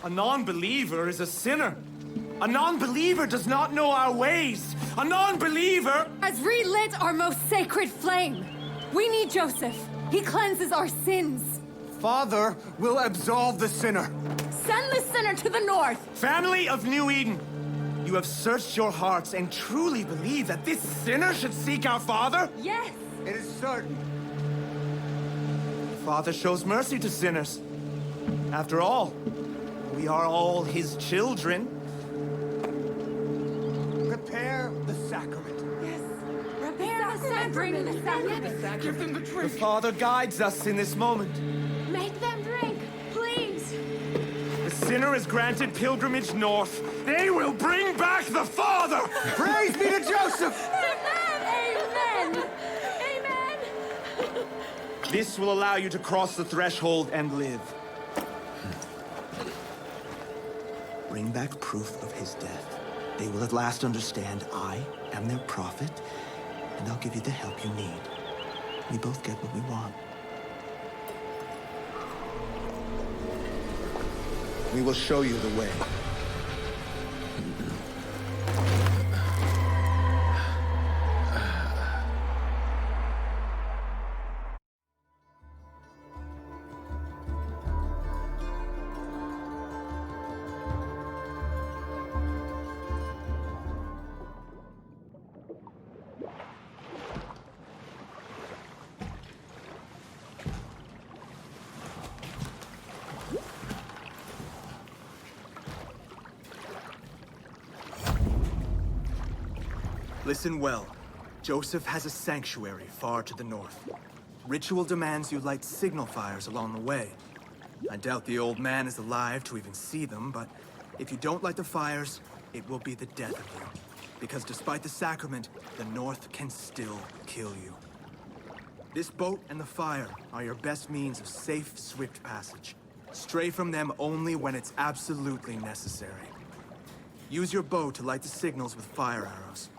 A non-believer is a sinner. A non-believer does not know our ways. A non-believer has relit our most sacred flame. We need Joseph. He cleanses our sins. Father will absolve the sinner. Send the sinner to the north. Family of New Eden, you have searched your hearts and truly believe that this sinner should seek our Father? Yes. It is certain. Father shows mercy to sinners. After all, we are all his children. Prepare the sacrament. Yes. Prepare the sacrament. The sacrament. Give them the The drink. Father guides us in this moment. Make them drink, please. The sinner is granted pilgrimage north. They will bring back the Father! Praise be to Joseph! Amen. Amen. This will allow you to cross the threshold and live. Bring back proof of his death. They will at last understand I am their prophet, and I'll give you the help you need. We both get what we want. We will show you the way. Listen well. Joseph has a sanctuary far to the north. Ritual demands you light signal fires along the way. I doubt the old man is alive to even see them, but if you don't light the fires, it will be the death of you. Because despite the sacrament, the north can still kill you. This boat and the fire are your best means of safe, swift passage. Stray from them only when it's absolutely necessary. Use your bow to light the signals with fire arrows.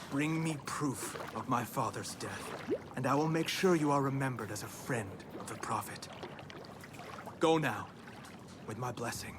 Bring me proof of my father's death, and I will make sure you are remembered as a friend of the Prophet. Go now, with my blessing.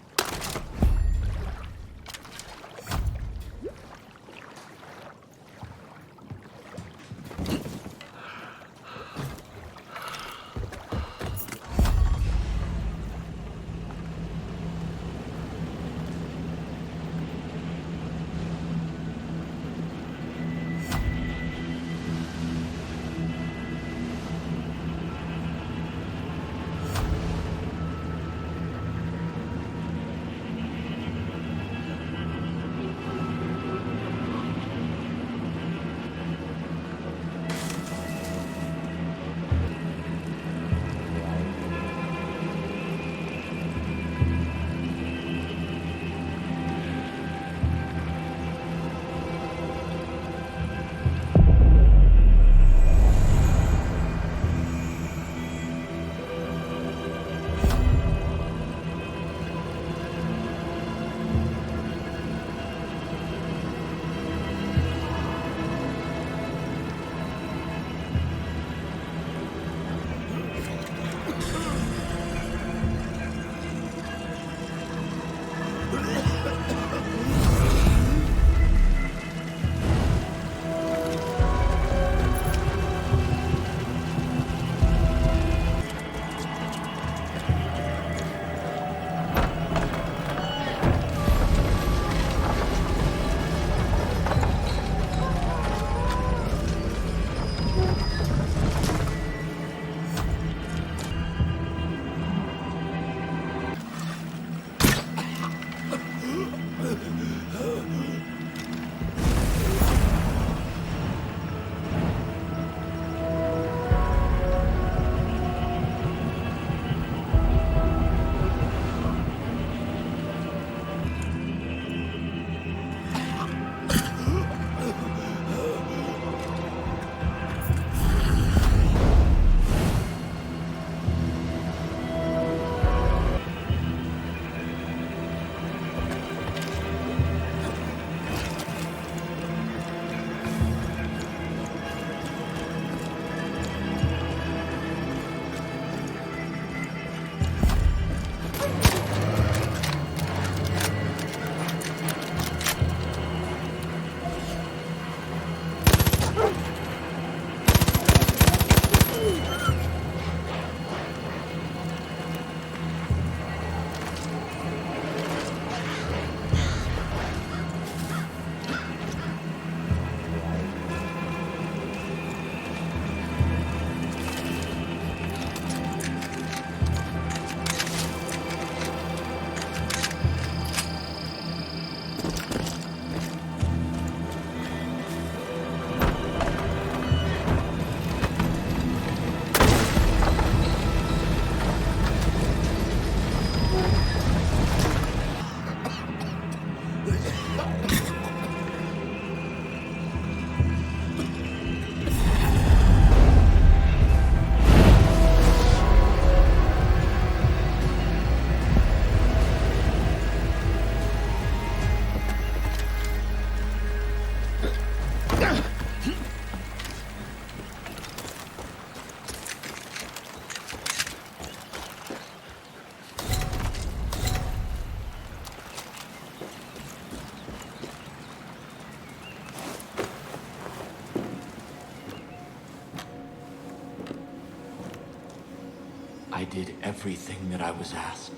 I did everything that I was asked.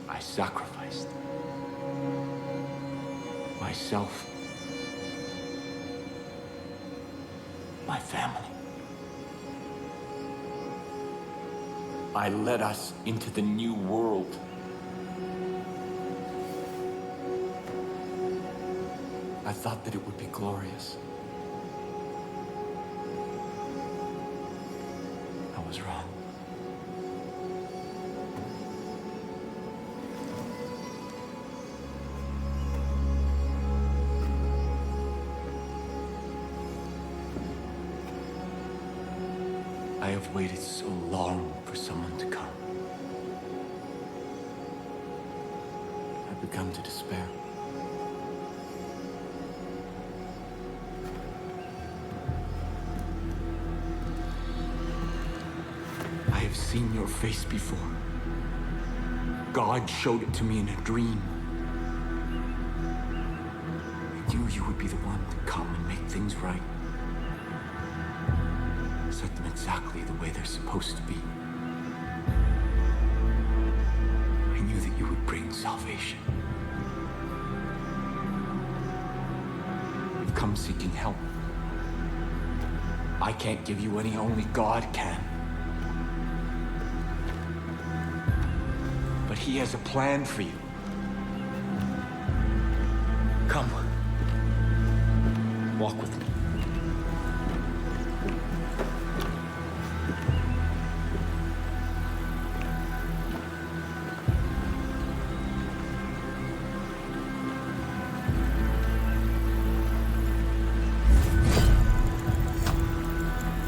I sacrificed myself, my family. I led us into the new world. I thought that it would be glorious. I was wrong. I have waited so long for someone to come. I've begun to despair. I have seen your face before. God showed it to me in a dream. I knew you would be the one to come and make things right. Set them exactly the way they're supposed to be. I knew that you would bring salvation. You've come seeking help. I can't give you any, only God can. But He has a plan for you. Come. Walk with me.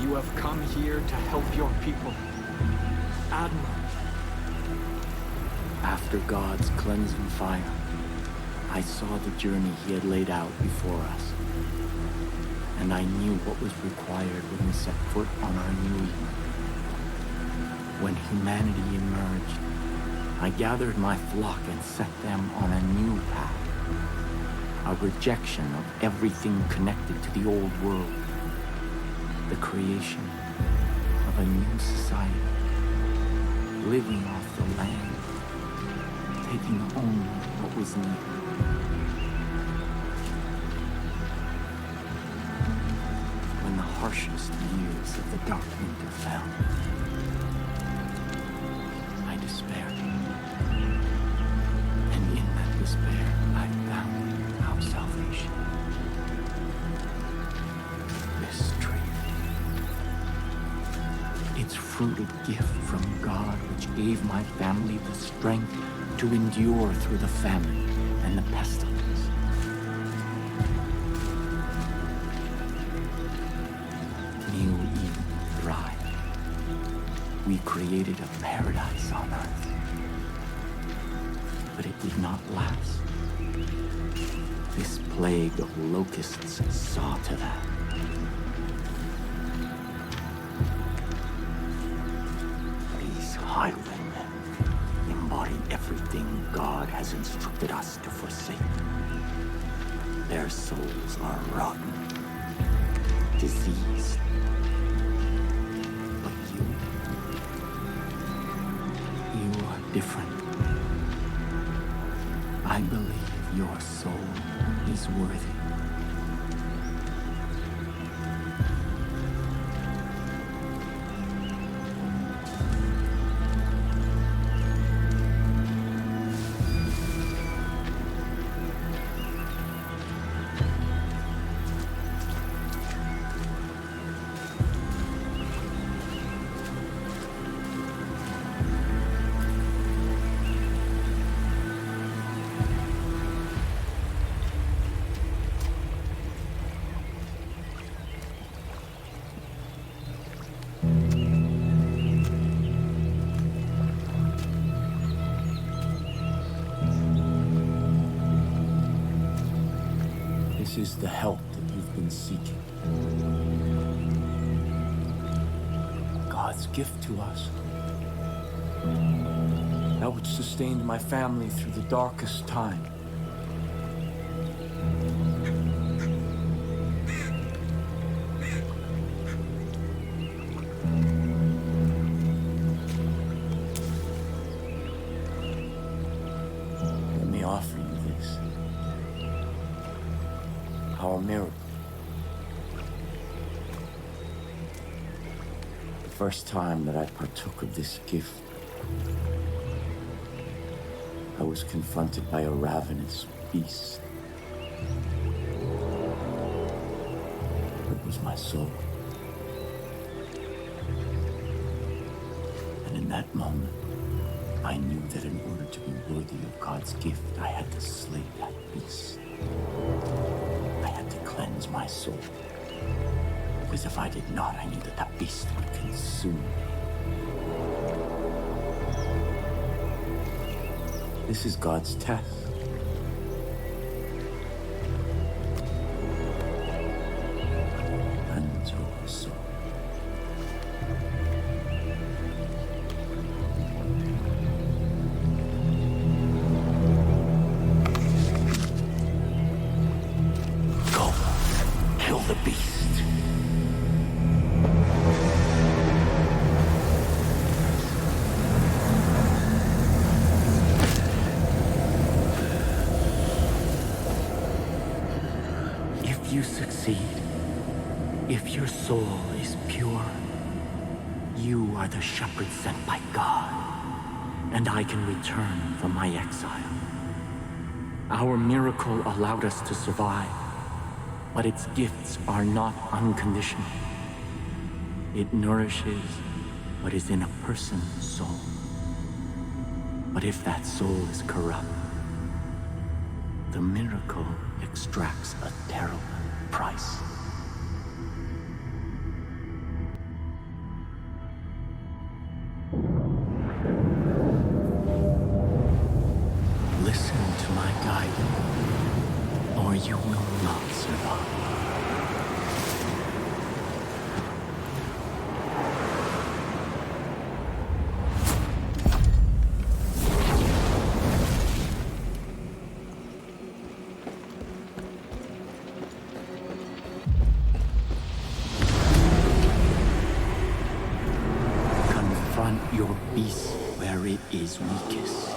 You have come here to help your people. Admiral. After God's cleansing fire, I saw the journey He had laid out before us. And I knew what was required when we set foot on our new Eden. When humanity emerged, I gathered my flock and set them on a new path. A rejection of everything connected to the old world. The creation of a new society. Living off the land. Taking only what was needed. When the harshest years of the dark winter fell, I despaired. And in that despair, I found our salvation. This tree. Its fruit a gift from God, which gave my family the strength to endure through the famine and the pestilence. New Eden thrived. We created a paradise on earth. But it did not last. This plague of locusts saw to that. These highwaymen embody everything God has instructed us to forsake. Their souls are rotten, diseased. But you are different. I believe your soul is worthy. This is the help that you've been seeking. God's gift to us. That which sustained my family through the darkest time. miracle. The first time that I partook of this gift, I was confronted by a ravenous beast. It was my soul. And in that moment, I knew that in order to be worthy of God's gift, I had to slay that beast. I had to cleanse my soul. Because if I did not, I knew that that beast would consume me. This is God's test. Cleanse your soul. Go, kill the beast. If you succeed, if your soul is pure, you are the shepherd sent by God, and I can return from my exile. Our miracle allowed us to survive, but its gifts are not unconditional. It nourishes what is in a person's soul. But if that soul is corrupt, the miracle extracts a terrible price. Listen to my guidance, or you will not survive. Confront your beast where it is weakest.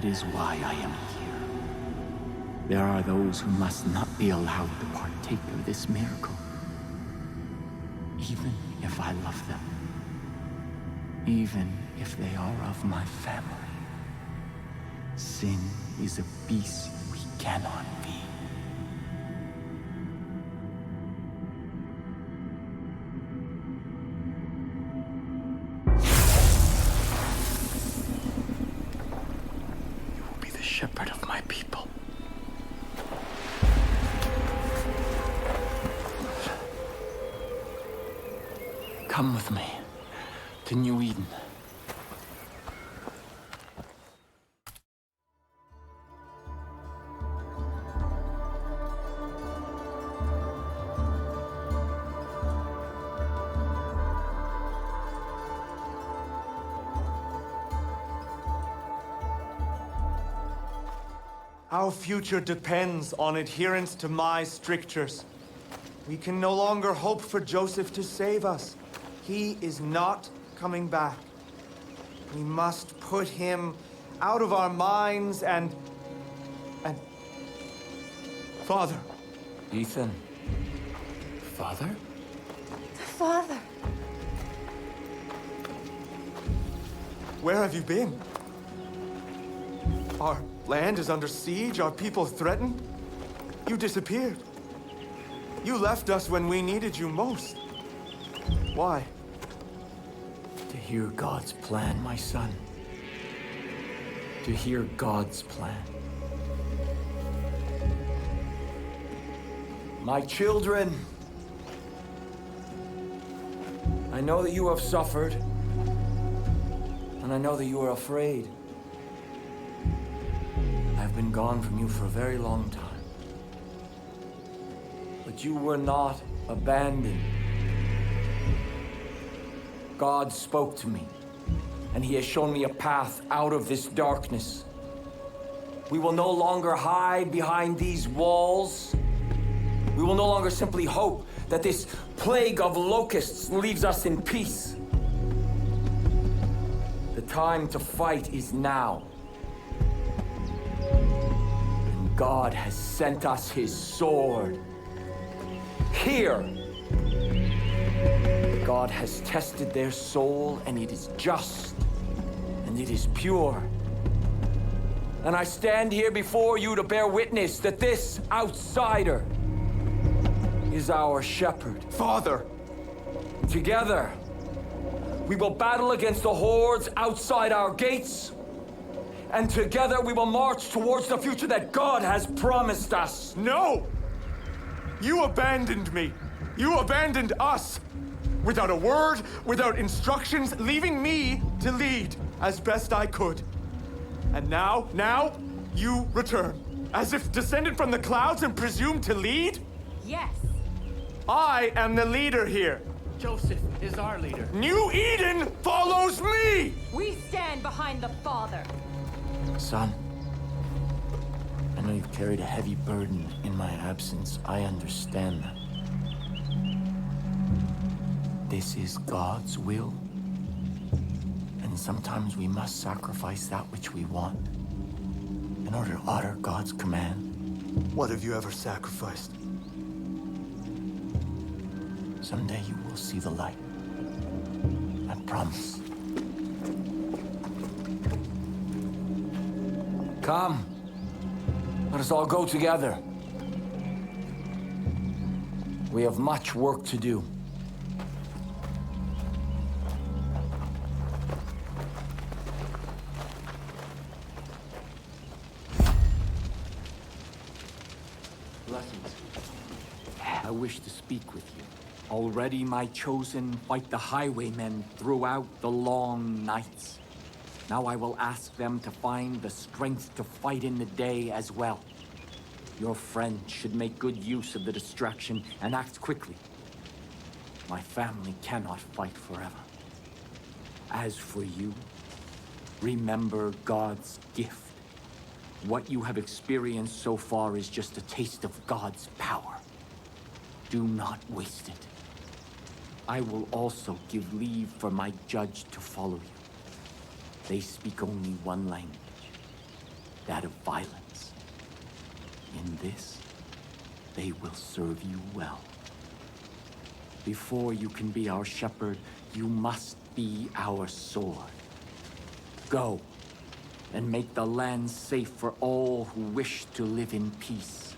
That is why I am here. There are those who must not be allowed to partake of this miracle. Even if I love them. Even if they are of my family. Sin is a beast we cannot be. You will be the shepherd of my people. Come with me to New Eden. Our future depends on adherence to my strictures. We can no longer hope for Joseph to save us. He is not coming back. We must put him out of our minds and... Father. Ethan. Father? Father. Where have you been? Our land is under siege, our people threatened. You disappeared. You left us when we needed you most. Why? To hear God's plan, my son. To hear God's plan. My children, I know that you have suffered, and I know that you are afraid. I've been gone from you for a very long time. But you were not abandoned. God spoke to me, and He has shown me a path out of this darkness. We will no longer hide behind these walls. We will no longer simply hope that this plague of locusts leaves us in peace. The time to fight is now. And God has sent us His sword. Here! God has tested their soul, and it is just, and it is pure. And I stand here before you to bear witness that this outsider is our shepherd. Father! Together, we will battle against the hordes outside our gates, and together we will march towards the future that God has promised us. No! You abandoned me. You abandoned us. Without a word, without instructions, leaving me to lead as best I could. And now, you return. As if descended from the clouds and presumed to lead? Yes. I am the leader here. Joseph is our leader. New Eden follows me! We stand behind the Father. Son, I know you've carried a heavy burden in my absence. I understand that. This is God's will. And sometimes we must sacrifice that which we want in order to honor God's command. What have you ever sacrificed? Someday you will see the light. I promise. Come. Let us all go together. We have much work to do. Blessings. I wish to speak with you. Already my chosen fight the highwaymen throughout the long nights. Now I will ask them to find the strength to fight in the day as well. Your friend should make good use of the distraction and act quickly. My family cannot fight forever. As for you, remember God's gift. What you have experienced so far is just a taste of God's power. Do not waste it. I will also give leave for my judge to follow you. They speak only one language. that of violence. In this, they will serve you well. Before you can be our shepherd, you must be our sword. Go, and make the land safe for all who wish to live in peace.